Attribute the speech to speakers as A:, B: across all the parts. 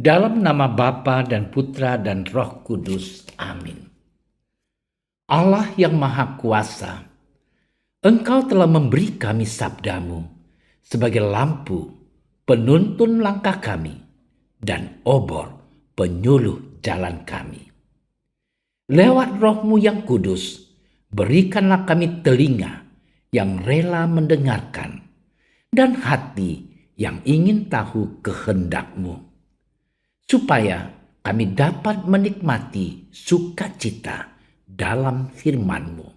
A: Dalam nama Bapa dan Putra dan Roh Kudus. Amin. Allah yang Maha Kuasa, Engkau telah memberi kami sabdamu sebagai lampu penuntun langkah kami dan obor penyuluh jalan kami. Lewat Roh-Mu yang kudus, berikanlah kami telinga yang rela mendengarkan dan hati yang ingin tahu kehendak-Mu, supaya kami dapat menikmati sukacita dalam firman-Mu.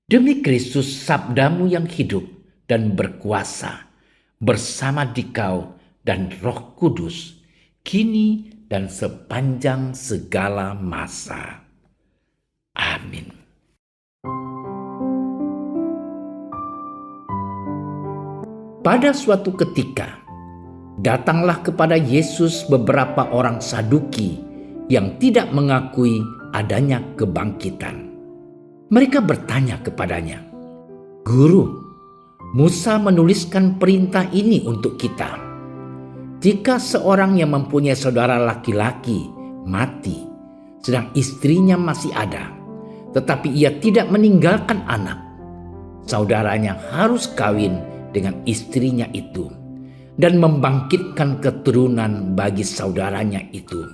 A: Demi Kristus sabdamu yang hidup dan berkuasa, bersama Dikau dan Roh Kudus, kini dan sepanjang segala masa. Amin. Pada suatu ketika, datanglah kepada Yesus beberapa orang Saduki yang tidak mengakui adanya kebangkitan. Mereka bertanya kepadanya, "Guru, Musa menuliskan perintah ini untuk kita. Jika seorang yang mempunyai saudara laki-laki mati, sedang istrinya masih ada, tetapi ia tidak meninggalkan anak, saudaranya harus kawin dengan istrinya itu dan membangkitkan keturunan bagi saudaranya itu.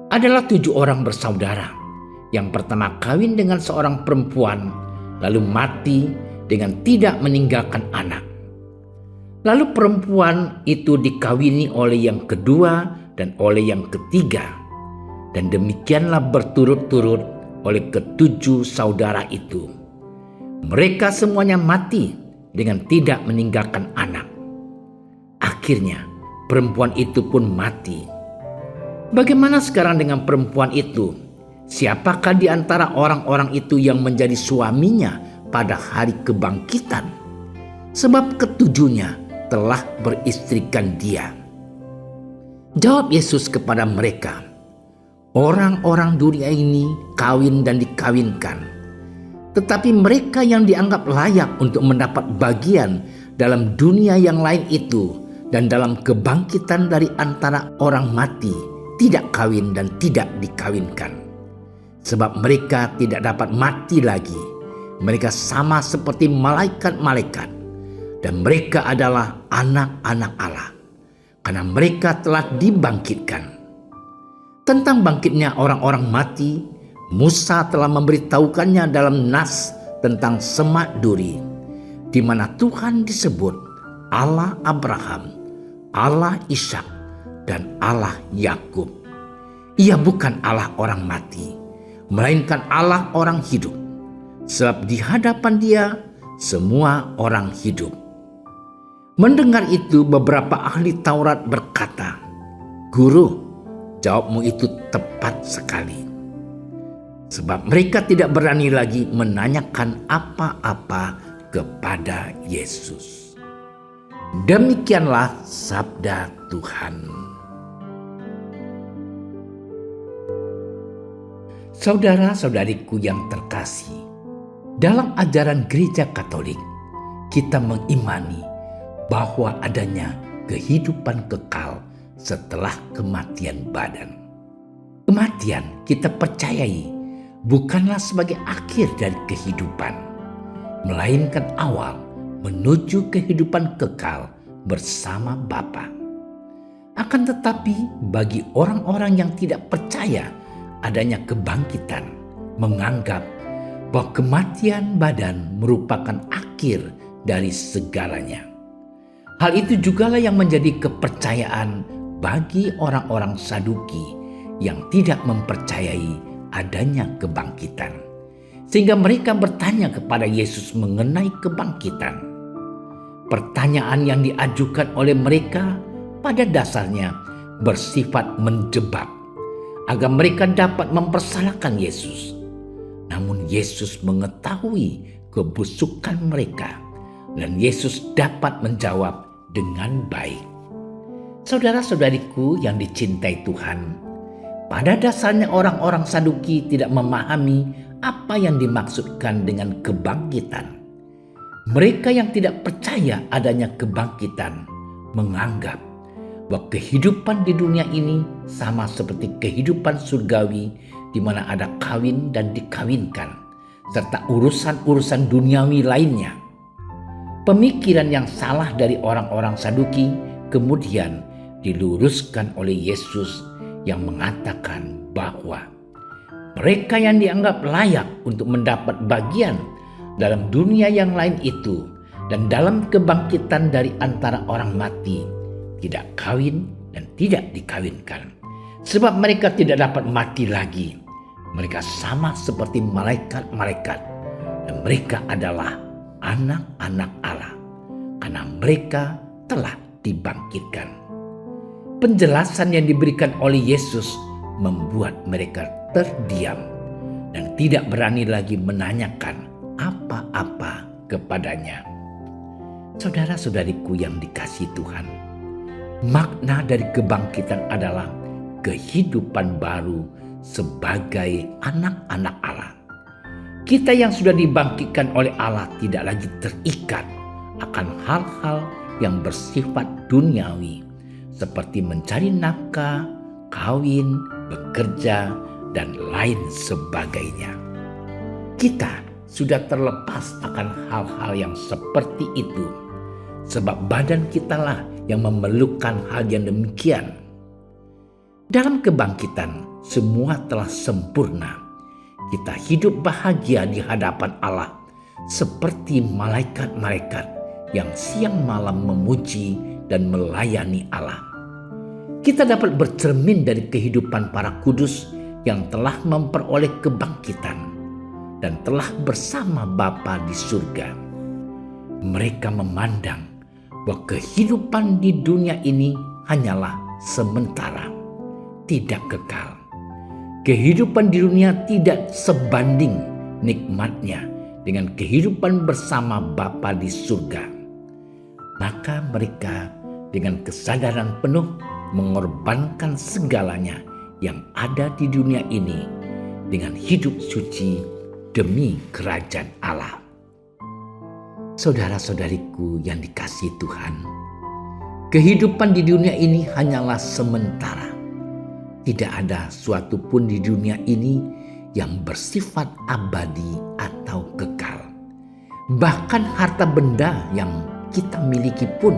A: Adalah 7 orang bersaudara. Yang pertama kawin dengan seorang perempuan, lalu mati dengan tidak meninggalkan anak. Lalu perempuan itu dikawini oleh yang kedua dan oleh yang ketiga. Dan demikianlah berturut-turut oleh ke-7 saudara itu. Mereka semuanya mati dengan tidak meninggalkan anak. Akhirnya perempuan itu pun mati. Bagaimana sekarang dengan perempuan itu? Siapakah di antara orang-orang itu yang menjadi suaminya pada hari kebangkitan? Sebab ketujuhnya telah beristrikan dia." Jawab Yesus kepada mereka, "Orang-orang dunia ini kawin dan dikawinkan. Tetapi mereka yang dianggap layak untuk mendapat bagian dalam dunia yang lain itu dan dalam kebangkitan dari antara orang mati tidak kawin dan tidak dikawinkan. Sebab mereka tidak dapat mati lagi. Mereka sama seperti malaikat-malaikat. Dan mereka adalah anak-anak Allah, karena mereka telah dibangkitkan. Tentang bangkitnya orang-orang mati, Musa telah memberitahukannya dalam nas tentang semak duri, di mana Tuhan disebut Allah Abraham, Allah Ishak, dan Allah Yakub. Ia bukan Allah orang mati, melainkan Allah orang hidup. Sebab di hadapan Dia semua orang hidup." Mendengar itu beberapa ahli Taurat berkata, "Guru, jawabmu itu tepat sekali." Sebab mereka tidak berani lagi menanyakan apa-apa kepada Yesus. Demikianlah sabda Tuhan. Saudara-saudariku yang terkasih, dalam ajaran Gereja Katolik, kita mengimani bahwa adanya kehidupan kekal setelah kematian badan. Kematian kita percayai bukanlah sebagai akhir dari kehidupan, melainkan awal menuju kehidupan kekal bersama Bapa. Akan tetapi bagi orang-orang yang tidak percaya adanya kebangkitan, menganggap bahwa kematian badan merupakan akhir dari segalanya. Hal itu jugalah yang menjadi kepercayaan bagi orang-orang Saduki yang tidak mempercayai adanya kebangkitan. Sehingga mereka bertanya kepada Yesus mengenai kebangkitan. Pertanyaan yang diajukan oleh mereka pada dasarnya bersifat menjebak, agar mereka dapat mempersalahkan Yesus. Namun Yesus mengetahui kebusukan mereka, dan Yesus dapat menjawab dengan baik. Saudara-saudariku yang dicintai Tuhan, pada dasarnya orang-orang Saduki tidak memahami apa yang dimaksudkan dengan kebangkitan. Mereka yang tidak percaya adanya kebangkitan menganggap bahwa kehidupan di dunia ini sama seperti kehidupan surgawi di mana ada kawin dan dikawinkan, serta urusan-urusan duniawi lainnya. Pemikiran yang salah dari orang-orang Saduki kemudian diluruskan oleh Yesus yang mengatakan bahwa mereka yang dianggap layak untuk mendapat bagian dalam dunia yang lain itu dan dalam kebangkitan dari antara orang mati tidak kawin dan tidak dikawinkan. Sebab mereka tidak dapat mati lagi. Mereka sama seperti malaikat-malaikat dan mereka adalah anak-anak Allah karena mereka telah dibangkitkan. Penjelasan yang diberikan oleh Yesus membuat mereka terdiam dan tidak berani lagi menanyakan apa-apa kepadanya. Saudara-saudariku yang dikasihi Tuhan, makna dari kebangkitan adalah kehidupan baru sebagai anak-anak Allah. Kita yang sudah dibangkitkan oleh Allah tidak lagi terikat akan hal-hal yang bersifat duniawi seperti mencari nafkah, kawin, bekerja, dan lain sebagainya. Kita sudah terlepas akan hal-hal yang seperti itu, sebab badan kitalah yang memerlukan hal yang demikian. Dalam kebangkitan, semua telah sempurna. Kita hidup bahagia di hadapan Allah, seperti malaikat-malaikat yang siang malam memuji dan melayani Allah. Kita dapat bercermin dari kehidupan para kudus yang telah memperoleh kebangkitan dan telah bersama Bapa di surga. Mereka memandang bahwa kehidupan di dunia ini hanyalah sementara, tidak kekal. Kehidupan di dunia tidak sebanding nikmatnya dengan kehidupan bersama Bapa di surga. Maka mereka dengan kesadaran penuh mengorbankan segalanya yang ada di dunia ini dengan hidup suci demi kerajaan Allah. Saudara-saudariku yang dikasihi Tuhan, kehidupan di dunia ini hanyalah sementara. Tidak ada suatu pun di dunia ini yang bersifat abadi atau kekal. Bahkan harta benda yang kita miliki pun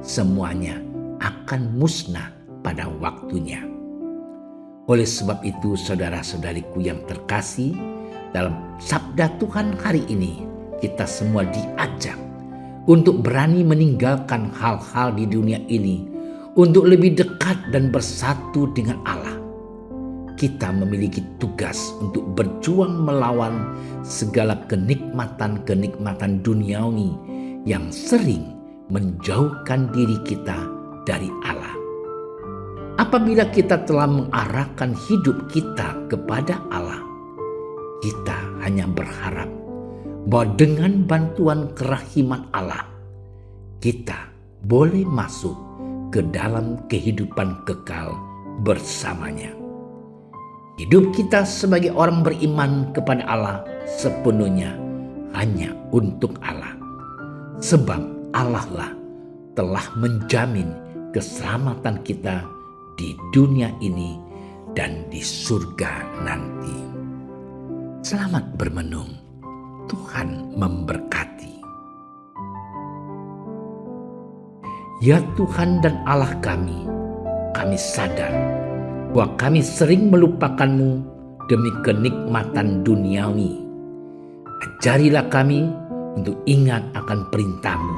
A: semuanya akan musnah pada waktunya. Oleh sebab itu, saudara-saudariku yang terkasih, dalam sabda Tuhan hari ini kita semua diajak untuk berani meninggalkan hal-hal di dunia ini untuk lebih dekat dan bersatu dengan Allah. Kita memiliki tugas untuk berjuang melawan segala kenikmatan-kenikmatan duniawi yang sering menjauhkan diri kita dari Allah. Apabila kita telah mengarahkan hidup kita kepada Allah, kita hanya berharap bahwa dengan bantuan kerahiman Allah, kita boleh masuk ke dalam kehidupan kekal bersamanya. Hidup kita sebagai orang beriman kepada Allah sepenuhnya hanya untuk Allah. Sebab Allah lah telah menjamin keselamatan kita di dunia ini dan di surga nanti. Selamat bermenung. Tuhan memberkati. Ya Tuhan dan Allah kami sadar bahwa kami sering melupakan-Mu demi kenikmatan duniawi. Ajarilah kami untuk ingat akan perintah-Mu,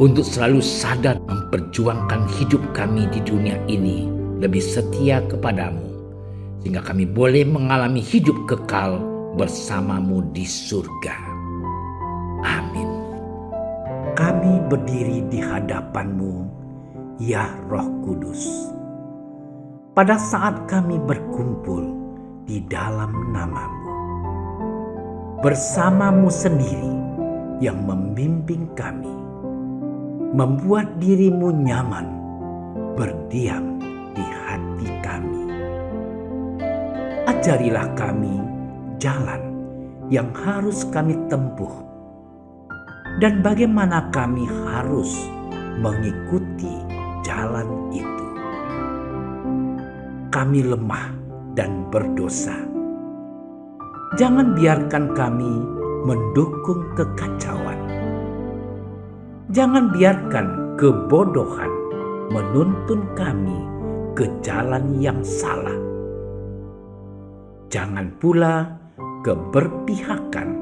A: untuk selalu sadar memperjuangkan hidup kami di dunia ini lebih setia kepada-Mu, sehingga kami boleh mengalami hidup kekal bersama-Mu di surga. Amin. Kami berdiri di hadapan-Mu, ya Roh Kudus. Pada saat kami berkumpul di dalam nama-Mu, bersama-Mu sendiri yang membimbing kami, membuat diri-Mu nyaman berdiam di hati kami. Ajarilah kami jalan yang harus kami tempuh dan bagaimana kami harus mengikuti jalan itu. kami lemah dan berdosa. Jangan biarkan kami mendukung kekacauan. Jangan biarkan kebodohan menuntun kami ke jalan yang salah. Jangan pula keberpihakan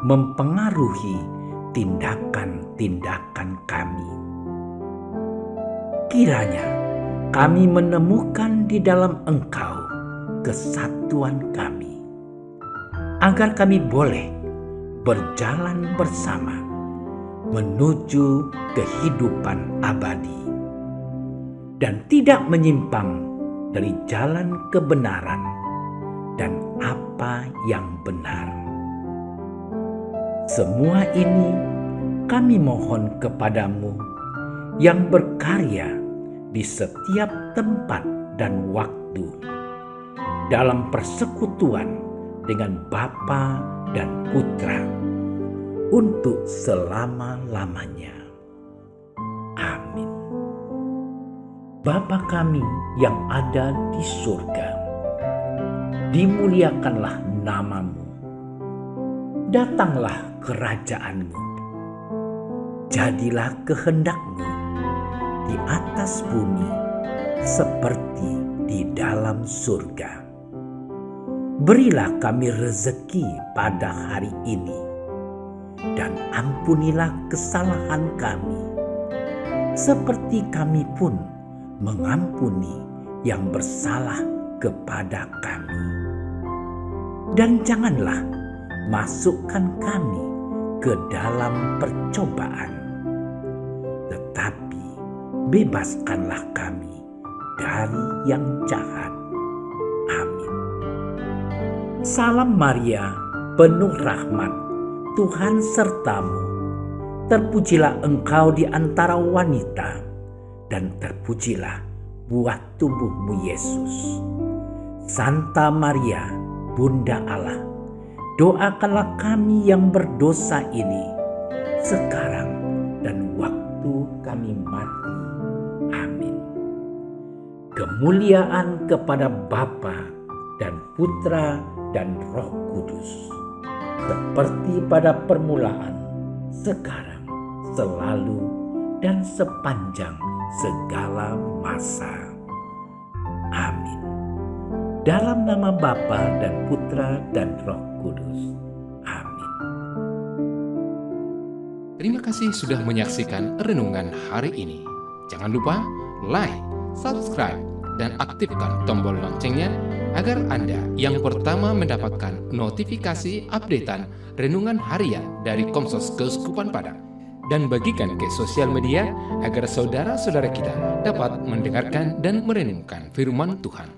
A: mempengaruhi tindakan-tindakan kami. Kiranya kami menemukan di dalam Engkau kesatuan kami, agar kami boleh berjalan bersama menuju kehidupan abadi dan tidak menyimpang dari jalan kebenaran dan apa yang benar. Semua ini kami mohon kepadamu yang berkarya di setiap tempat dan waktu dalam persekutuan dengan Bapa dan Putra untuk selama-lamanya. Amin. Bapa kami yang ada di surga, dimuliakanlah nama-Mu. Datanglah kerajaan-Mu. Jadilah kehendak-Mu di atas bumi seperti di dalam surga. Berilah kami rezeki pada hari ini, dan ampunilah kesalahan kami, seperti kami pun mengampuni yang bersalah kepada kami. Dan janganlah masukkan kami ke dalam percobaan, tetapi bebaskanlah kami dari yang jahat. Amin. Salam Maria, penuh rahmat, Tuhan sertamu. Terpujilah engkau di antara wanita, dan terpujilah buah tubuhmu Yesus. Santa Maria, Bunda Allah, doakanlah kami yang berdosa ini, sekarang dan waktu kami mati. Amin. Kemuliaan kepada Bapa dan Putra dan Roh Kudus, seperti pada permulaan, sekarang, selalu, dan sepanjang segala masa. Amin. Dalam nama Bapa dan Putra dan Roh Kudus. Amin.
B: Terima kasih sudah menyaksikan renungan hari ini. Jangan lupa like, subscribe, dan aktifkan tombol loncengnya agar Anda yang pertama mendapatkan notifikasi updatean renungan harian dari Komsos Keuskupan Padang, dan bagikan ke sosial media agar saudara-saudara kita dapat mendengarkan dan merenungkan firman Tuhan.